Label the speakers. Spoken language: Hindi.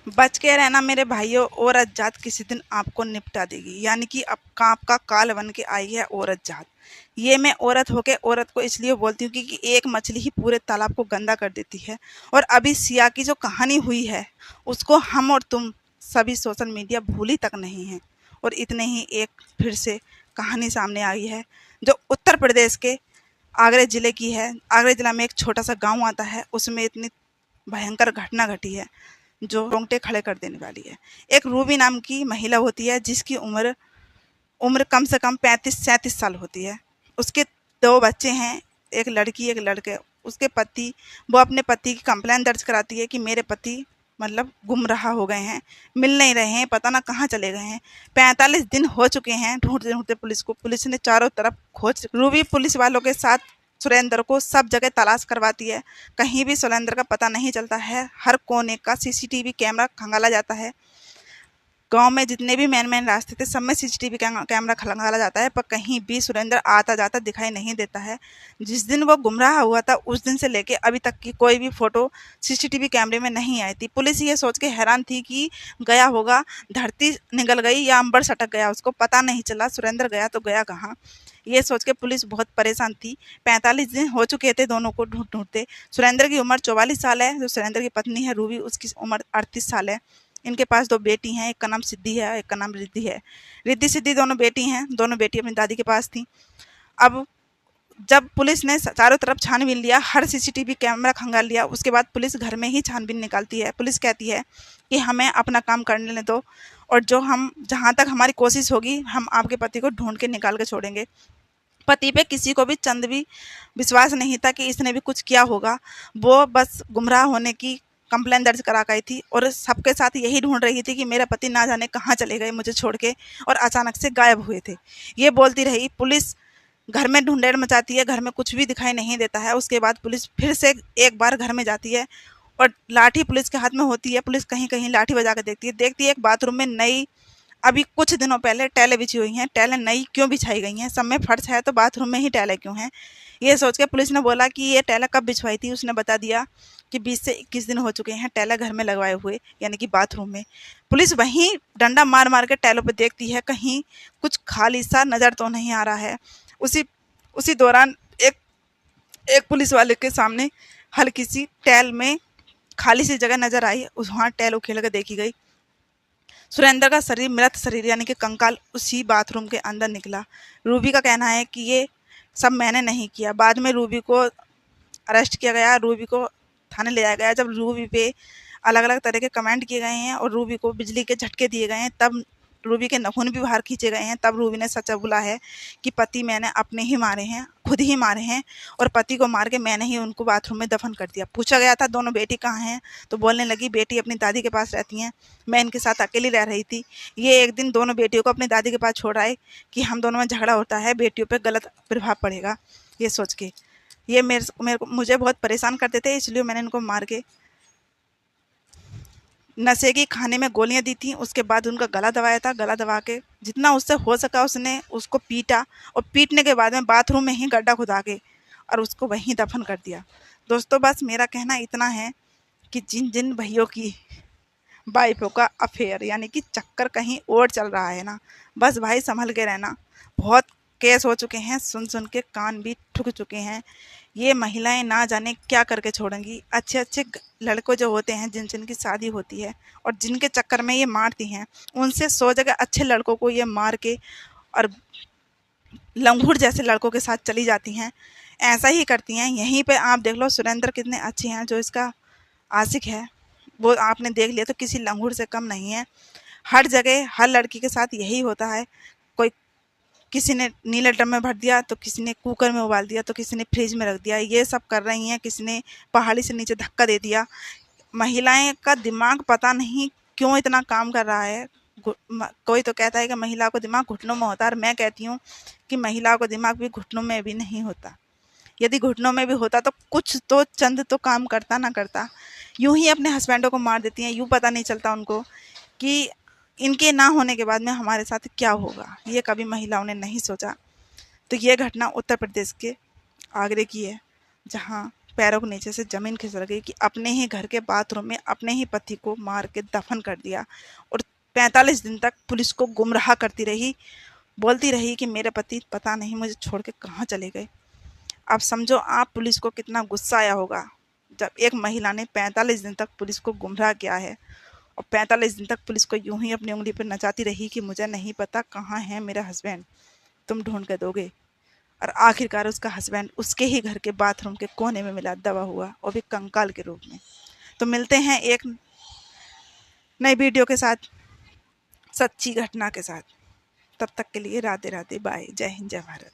Speaker 1: बच के रहना मेरे भाइयों, औरत जात किसी दिन आपको निपटा देगी। यानी कि अब आपका काल बन के आई है औरत जात। ये मैं औरत होके औरत को इसलिए बोलती हूँ क्योंकि एक मछली ही पूरे तालाब को गंदा कर देती है। और अभी सिया की जो कहानी हुई है उसको हम और तुम सभी सोशल मीडिया भूल ही तक नहीं है। और इतने ही एक फिर से कहानी सामने आई है जो उत्तर प्रदेश के आगरा जिले की है। आगरा जिला में एक छोटा सा गांव आता है, उसमें इतनी भयंकर घटना घटी है जो रोंगटे खड़े कर देने वाली है। एक रूबी नाम की महिला होती है जिसकी उम्र उम्र कम से कम 35-37 साल होती है। उसके 2 बच्चे हैं, एक लड़की एक लड़के। उसके पति वो अपने पति की कंप्लेंट दर्ज कराती है कि मेरे पति मतलब गुमराह हो गए हैं, मिल नहीं रहे हैं, पता ना कहाँ चले गए हैं। 45 दिन हो चुके हैं ढूंढते ढूंढते पुलिस को। पुलिस ने चारों तरफ खोज, रूबी पुलिस वालों के साथ सुरेंद्र को सब जगह तलाश करवाती है। कहीं भी सुरेंद्र का पता नहीं चलता है। हर कोने का सीसीटीवी कैमरा खंगाला जाता है। गांव में जितने भी मेन रास्ते थे सब में सीसीटीवी कैमरा खंगाला जाता है, पर कहीं भी सुरेंद्र आता जाता दिखाई नहीं देता है। जिस दिन वो गुमराह हुआ था उस दिन से लेके अभी तक की कोई भी फोटो सीसीटीवी कैमरे में नहीं आई थी। पुलिस ये सोच के हैरान थी कि गया होगा, धरती निगल गई या अंबर सटक गया, उसको पता नहीं चला सुरेंद्र गया तो गया कहाँ। ये सोच के पुलिस बहुत परेशान थी। 45 दिन हो चुके थे दोनों को ढूंढ ढूंढते। सुरेंद्र की उम्र 44 साल है, जो सुरेंद्र की पत्नी है रूबी उसकी उम्र 38 साल है। इनके पास 2 बेटी हैं, एक का नाम सिद्धि है, एक का नाम रिद्धि है। रिद्धि सिद्धि दोनों बेटी हैं, दोनों बेटी अपनी दादी के पास थी। अब जब पुलिस ने चारों तरफ छानबीन लिया, हर सीसीटीवी कैमरा खंगाल लिया, उसके बाद पुलिस घर में ही छानबीन निकालती है। पुलिस कहती है कि हमें अपना काम करने दो, और जो हम जहाँ तक हमारी कोशिश होगी हम आपके पति को ढूंढ के निकाल के छोड़ेंगे। पति पे किसी को भी चंद भी विश्वास नहीं था कि इसने भी कुछ किया होगा। वो बस गुमराह होने की कंप्लेन दर्ज करा गई थी और सबके साथ यही ढूंढ रही थी कि मेरा पति ना जाने कहाँ चले गए मुझे छोड़ के, और अचानक से गायब हुए थे। ये बोलती रही। पुलिस घर में ढूंढेड़ मचाती है, घर में कुछ भी दिखाई नहीं देता है। उसके बाद पुलिस फिर से एक बार घर में जाती है और लाठी पुलिस के हाथ में होती है। पुलिस कहीं कहीं लाठी बजा के देखती है एक बाथरूम में नई, अभी कुछ दिनों पहले टाइलें बिछी हुई हैं। टाइलें नई क्यों बिछाई गई हैं, सब में फर्श है तो बाथरूम में ही टाइलें क्यों हैं। ये सोच के पुलिस ने बोला कि ये टाइलें कब बिछवाई थी। उसने बता दिया कि 20 से 21 दिन हो चुके हैं टाइलें घर में लगवाए हुए, यानी कि बाथरूम में। पुलिस वहीं डंडा मार मार के टाइलों पर देखती है कहीं कुछ खाली सा नज़र तो नहीं आ रहा है। उसी उसी दौरान एक एक पुलिस वाले के सामने हल्की सी टाइल में खाली सी जगह नजर आई, उस वहाँ टाइल उखेड़ के देखी गई। सुरेंद्र का शरीर, मृत शरीर यानी कि कंकाल, उसी बाथरूम के अंदर निकला। रूबी का कहना है कि ये सब मैंने नहीं किया। बाद में रूबी को अरेस्ट किया गया, रूबी को थाने ले जाया गया। जब रूबी पे अलग अलग तरह के कमेंट किए गए हैं और रूबी को बिजली के झटके दिए गए हैं, तब रूबी के नाखून भी बाहर खींचे गए हैं, तब रूबी ने सच बोला है कि पति मैंने अपने ही मारे हैं, खुद ही मारे हैं, और पति को मार के मैंने ही उनको बाथरूम में दफन कर दिया। पूछा गया था दोनों बेटी कहाँ हैं, तो बोलने लगी बेटी अपनी दादी के पास रहती हैं, मैं इनके साथ अकेली रह रही थी। ये एक दिन दोनों बेटियों को अपनी दादी के पास छोड़ आए कि हम दोनों में झगड़ा होता है, बेटियों पर गलत प्रभाव पड़ेगा। ये सोच के ये मुझे बहुत परेशान करते थे, इसलिए मैंने इनको मार के नशे की खाने में गोलियां दी थी। उसके बाद उनका गला दबाया था, गला दबा के जितना उससे हो सका उसने उसको पीटा, और पीटने के बाद में बाथरूम में ही गड्ढा खुदा के और उसको वहीं दफन कर दिया। दोस्तों बस मेरा कहना इतना है कि जिन जिन भैयों की वाइफों का अफेयर यानी कि चक्कर कहीं और चल रहा है ना, बस भाई संभल के रहना। बहुत केस हो चुके हैं, सुन सुन के कान भी ठुक चुके हैं। ये महिलाएं ना जाने क्या करके छोड़ेंगी। अच्छे अच्छे लड़कों जो होते हैं जिन जिनकी शादी होती है और जिनके चक्कर में ये मारती हैं, उनसे 100 जगह अच्छे लड़कों को ये मार के और लंगूर जैसे लड़कों के साथ चली जाती हैं। ऐसा ही करती हैं। यहीं पे आप देख लो सुरेंद्र कितने अच्छे हैं, जो इसका आशिक है वो आपने देख लिया, तो किसी लंगूर से कम नहीं है। हर जगह हर लड़की के साथ यही होता है। कोई किसी ने नीले ड्रम में भर दिया, तो किसी ने कुकर में उबाल दिया, तो किसी ने फ्रिज में रख दिया, ये सब कर रही हैं। किसी ने पहाड़ी से नीचे धक्का दे दिया। महिलाएं का दिमाग पता नहीं क्यों इतना काम कर रहा है। कोई तो कहता है कि महिला को दिमाग घुटनों में होता है, और मैं कहती हूँ कि महिलाओं को दिमाग भी घुटनों में भी नहीं होता। यदि घुटनों में भी होता तो कुछ तो चंद तो काम करता ना करता। यूं ही अपने हस्बैंडों को मार देती हैं, यूं पता नहीं चलता उनको कि इनके ना होने के बाद में हमारे साथ क्या होगा। ये कभी महिलाओं ने नहीं सोचा। तो ये घटना उत्तर प्रदेश के आगरे की है, जहाँ पैरों के नीचे से ज़मीन खिसक गई कि अपने ही घर के बाथरूम में अपने ही पति को मार के दफन कर दिया। और 45 दिन तक पुलिस को गुमराह करती रही, बोलती रही कि मेरे पति पता नहीं मुझे छोड़ के कहाँ चले गए। अब समझो आप पुलिस को कितना गुस्सा आया होगा जब एक महिला ने 45 दिन तक पुलिस को गुमराह किया है, और 45 दिन तक पुलिस को यूं ही अपनी उंगली पर नचाती रही कि मुझे नहीं पता कहाँ है मेरा हस्बैंड, तुम ढूंढ के दोगे। और आखिरकार उसका हस्बैंड उसके ही घर के बाथरूम के कोने में मिला, दबा हुआ, और भी कंकाल के रूप में। तो मिलते हैं एक नई वीडियो के साथ, सच्ची घटना के साथ। तब तक के लिए राधे राधे, बाय, जय हिंद, जय भारत।